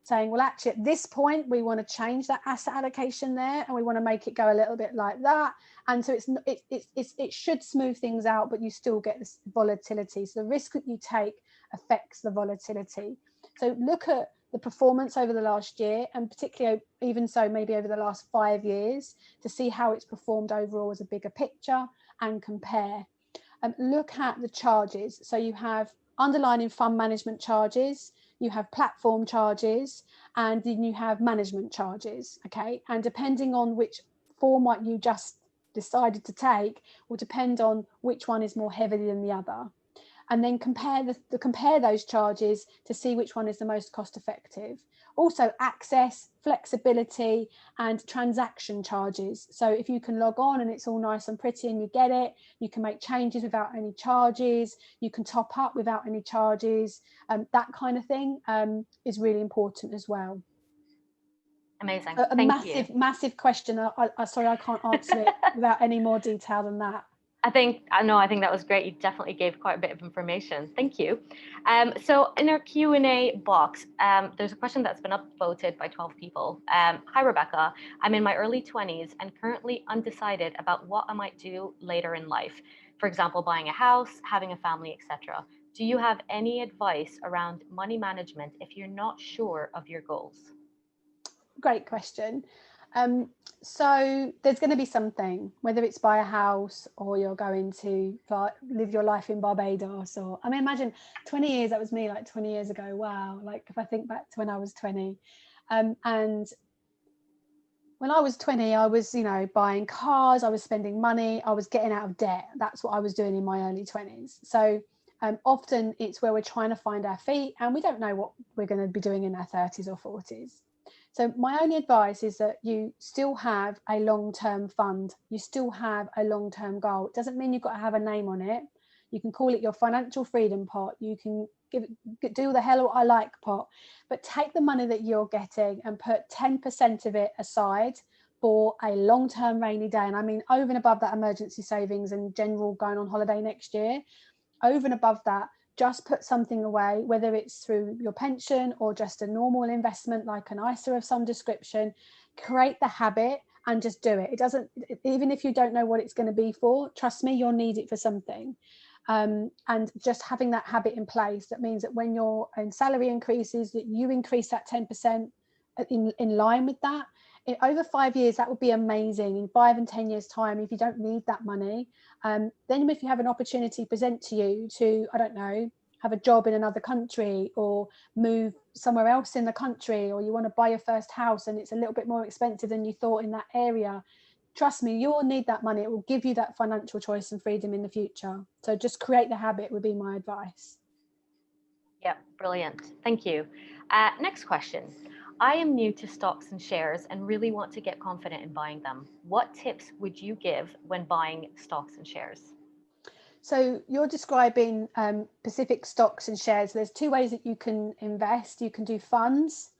saying, well, actually at this point we want to change that asset allocation there and we want to make it go a little bit like that. And so it should smooth things out, but you still get this volatility. So the risk that you take affects the volatility. So look at the performance over the last year, and particularly even so maybe over the last 5 years, to see how it's performed overall as a bigger picture and compare. Look at the charges. So you have underlying fund management charges, you have platform charges, and then you have management charges. Okay, and depending on which format you just decided to take will depend on which one is more heavy than the other. And then compare those charges to see which one is the most cost effective. Also access, flexibility, and transaction charges. So if you can log on and it's all nice and pretty and you get it, you can make changes without any charges, you can top up without any charges, that kind of thing is really important as well. Amazing. A Thank you. massive question. Sorry, I can't answer it without any more detail than that. I think that was great. You definitely gave quite a bit of information. Thank you. So in our Q&A box, there's a question that's been upvoted by 12 people. Hi, Rebecca. I'm in my early 20s and currently undecided about what I might do later in life. For example, buying a house, having a family, etc. Do you have any advice around money management if you're not sure of your goals? Great question. So there's going to be something, whether it's buy a house or you're going to live your life in Barbados, or I mean, imagine 20 years, that was me like 20 years ago. Wow. Like if I think back to when I was 20, and when I was 20, I was, buying cars, I was spending money, I was getting out of debt. That's what I was doing in my early 20s. So often it's where we're trying to find our feet and we don't know what we're going to be doing in our 30s or 40s. So my only advice is that you still have a long-term fund. You still have a long-term goal. It doesn't mean you've got to have a name on it. You can call it your financial freedom pot. You can do the hell I like pot, but take the money that you're getting and put 10% of it aside for a long-term rainy day. And I mean, over and above that emergency savings and general going on holiday next year, over and above that, just put something away, whether it's through your pension or just a normal investment like an ISA of some description. Create the habit and just do it. It doesn't, even if you don't know what it's going to be for, trust me, you'll need it for something. And just having that habit in place, that means that when your salary increases, that you increase that 10% in line with that. Over 5 years, that would be amazing. In 5 and 10 years time, if you don't need that money, then if you have an opportunity present to you to, I don't know, have a job in another country or move somewhere else in the country, or you want to buy your first house and it's a little bit more expensive than you thought in that area, trust me, you'll need that money. It will give you that financial choice and freedom in the future. So just create the habit would be my advice. Yeah, brilliant. Thank you. Next question. I am new to stocks and shares and really want to get confident in buying them. What tips would you give when buying stocks and shares? So you're describing specific stocks and shares. There's two ways that you can invest. You can do funds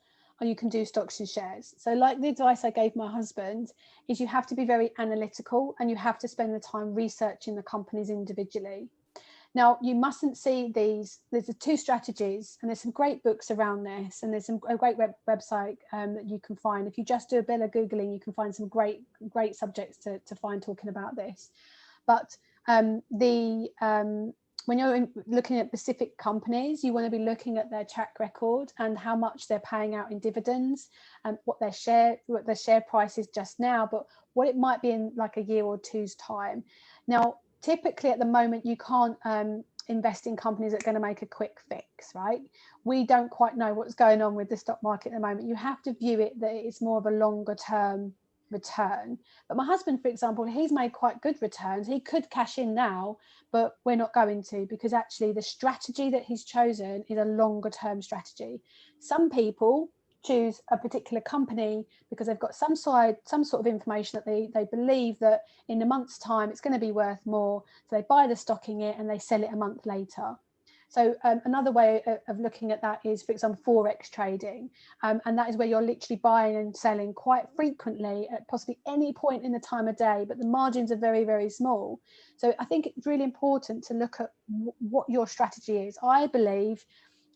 or you can do stocks and shares. So like the advice I gave my husband is you have to be very analytical and you have to spend the time researching the companies individually. Now, you mustn't see these. There's two strategies, and there's some great books around this, and there's a great website that you can find. If you just do a bit of Googling, you can find some great subjects to find talking about this. But when you're looking at specific companies, you want to be looking at their track record and how much they're paying out in dividends, and what their share price is just now, but what it might be in like a year or two's time. Now, typically at the moment, you can't invest in companies that are going to make a quick fix, right? We don't quite know what's going on with the stock market at the moment. You have to view it that it's more of a longer term return. But my husband, for example, he's made quite good returns. He could cash in now, but we're not going to, because actually the strategy that he's chosen is a longer term strategy. Some people choose a particular company because they've got some sort of information that they believe that in a month's time it's going to be worth more, so they buy the stock in it and they sell it a month later. So another way of looking at that is, for example, Forex trading. And that is where you're literally buying and selling quite frequently at possibly any point in the time of day, but the margins are very, very small. So I think it's really important to look at what your strategy is. I believe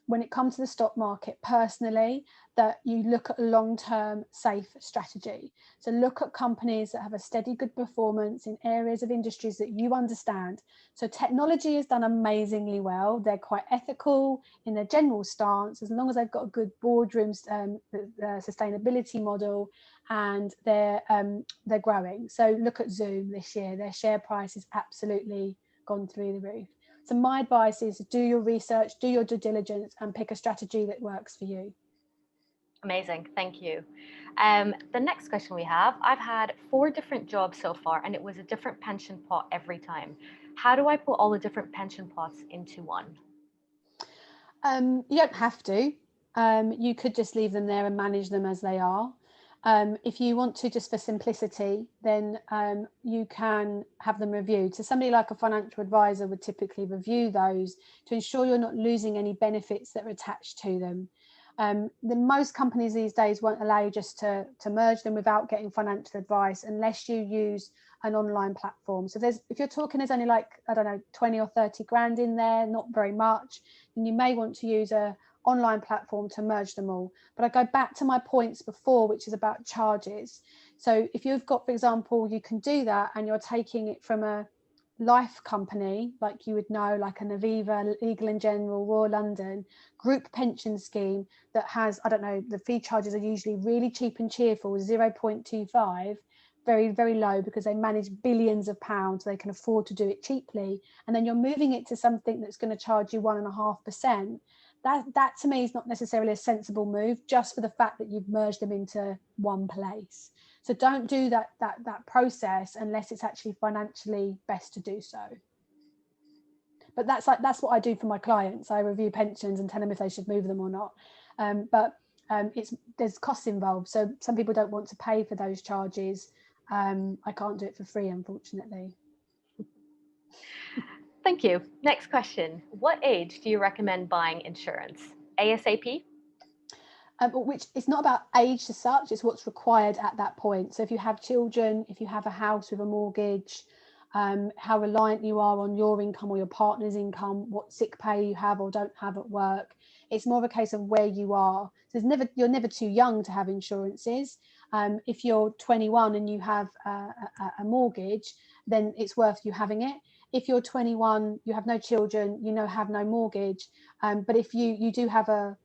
when it comes to the stock market personally, that you look at a long-term safe strategy. So look at companies that have a steady good performance in areas of industries that you understand. So technology has done amazingly well. They're quite ethical in their general stance, as long as they've got a good boardroom sustainability model, and they're growing. So look at Zoom this year. Their share price has absolutely gone through the roof. So my advice is do your research, do your due diligence, and pick a strategy that works for you. Amazing, thank you. The next question we have, I've had 4 different jobs so far, and it was a different pension pot every time. How do I put all the different pension pots into one? You don't have to. You could just leave them there and manage them as they are. If you want to, just for simplicity, then you can have them reviewed. So somebody like a financial advisor would typically review those to ensure you're not losing any benefits that are attached to them. Most companies these days won't allow you just to merge them without getting financial advice, unless you use an online platform. So if you're talking there's only like, I don't know, 20 or 30 grand in there, not very much, then you may want to use a online platform to merge them all. But I go back to my points before, which is about charges. So if you've got, for example, you can do that and you're taking it from a life company, like you would know, like an Aviva, Legal & General, Royal London group pension scheme that has, I don't know, the fee charges are usually really cheap and cheerful, 0.25, very, very low, because they manage billions of pounds, so they can afford to do it cheaply. And then you're moving it to something that's going to charge you 1.5%. That to me is not necessarily a sensible move, just for the fact that you've merged them into one place. So don't do that process unless it's actually financially best to do so. But that's what I do for my clients. I review pensions and tell them if they should move them or not. There's costs involved. So some people don't want to pay for those charges. I can't do it for free, unfortunately. Thank you. Next question. What age do you recommend buying insurance? ASAP? Which it's not about age as such, it's what's required at that point. So if you have children, if you have a house with a mortgage, how reliant you are on your income or your partner's income, what sick pay you have or don't have at work. It's more of a case of where you are. So you're never too young to have insurances. If you're 21 and you have a mortgage, then it's worth you having it. If you're 21, you have no children, have no mortgage, but if you do have a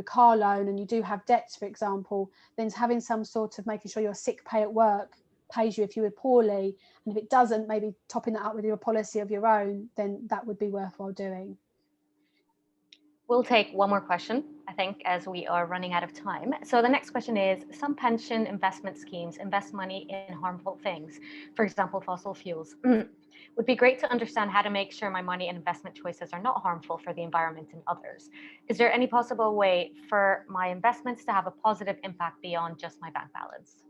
car loan and you do have debts, for example, then having some sort of making sure your sick pay at work pays you if you were poorly, and if it doesn't, maybe topping that up with your policy of your own, then that would be worthwhile doing. We'll take one more question, I think, as we are running out of time. So the next question is, some pension investment schemes invest money in harmful things, for example, fossil fuels. Would be great to understand how to make sure my money and investment choices are not harmful for the environment and others. Is there any possible way for my investments to have a positive impact beyond just my bank balance?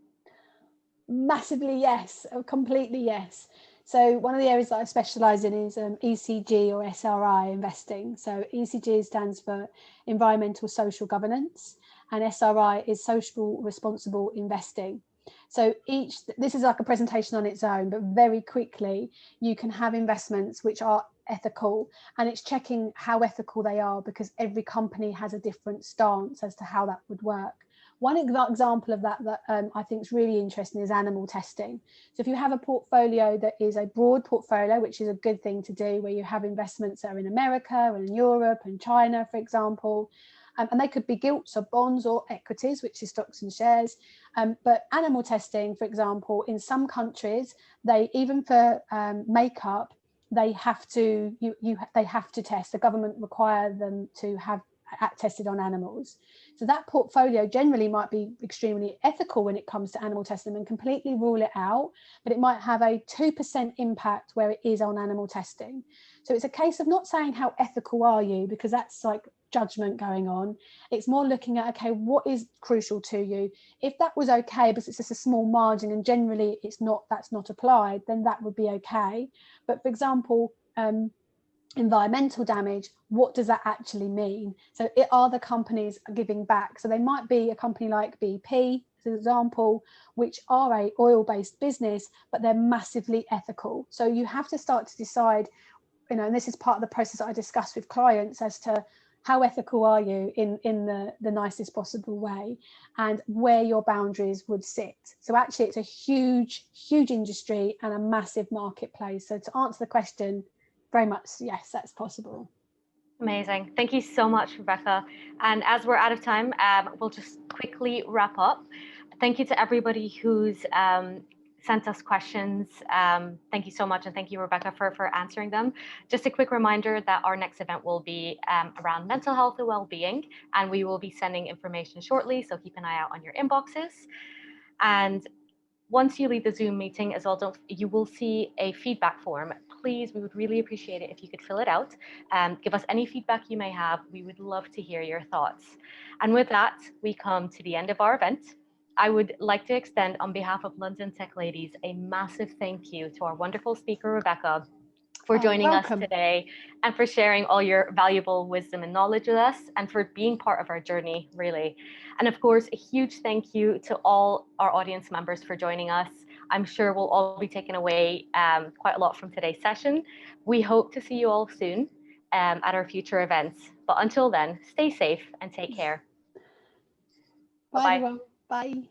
Massively yes, completely yes. So one of the areas that I specialise in is ECG or SRI investing. So ECG stands for Environmental Social Governance, and SRI is Social Responsible Investing. So this is like a presentation on its own, but very quickly you can have investments which are ethical, and it's checking how ethical they are, because every company has a different stance as to how that would work. One example of that I think is really interesting is animal testing. So if you have a portfolio that is a broad portfolio, which is a good thing to do, where you have investments that are in America and in Europe and China, for example, and they could be gilts or bonds or equities, which is stocks and shares. But animal testing, for example, in some countries, they, even for makeup, they have to they have to test. The government require them to have tested on animals. So that portfolio generally might be extremely ethical when it comes to animal testing and completely rule it out, but it might have a 2% impact where it is on animal testing. So it's a case of not saying how ethical are you, because that's like judgment going on. It's more looking at, okay, what is crucial to you? If that was okay, because it's just a small margin and generally it's not, that's not applied, then that would be okay. But for example, environmental damage, what does that actually mean? So are the companies giving back? So they might be a company like BP, for example, which are a oil-based business, but they're massively ethical. So you have to start to decide, you know, and this is part of the process that I discuss with clients, as to how ethical are you in the nicest possible way, and where your boundaries would sit. So actually it's a huge industry and a massive marketplace. So to answer the question, very much yes, that's possible. Amazing. Thank you so much, Rebecca. And as we're out of time, we'll just quickly wrap up. Thank you to everybody who's sent us questions. Thank you so much. And thank you, Rebecca, for answering them. Just a quick reminder that our next event will be around mental health and well-being, and we will be sending information shortly. So keep an eye out on your inboxes. And once you leave the Zoom meeting as well, you will see a feedback form. Please, we would really appreciate it if you could fill it out. Give us any feedback you may have. We would love to hear your thoughts. And with that, we come to the end of our event. I would like to extend, on behalf of London Tech Ladies, a massive thank you to our wonderful speaker, Rebecca, for joining us today and for sharing all your valuable wisdom and knowledge with us, and for being part of our journey, really. And of course, a huge thank you to all our audience members for joining us. I'm sure we'll all be taking away quite a lot from today's session. We hope to see you all soon at our future events. But until then, stay safe and take care. Bye. Bye.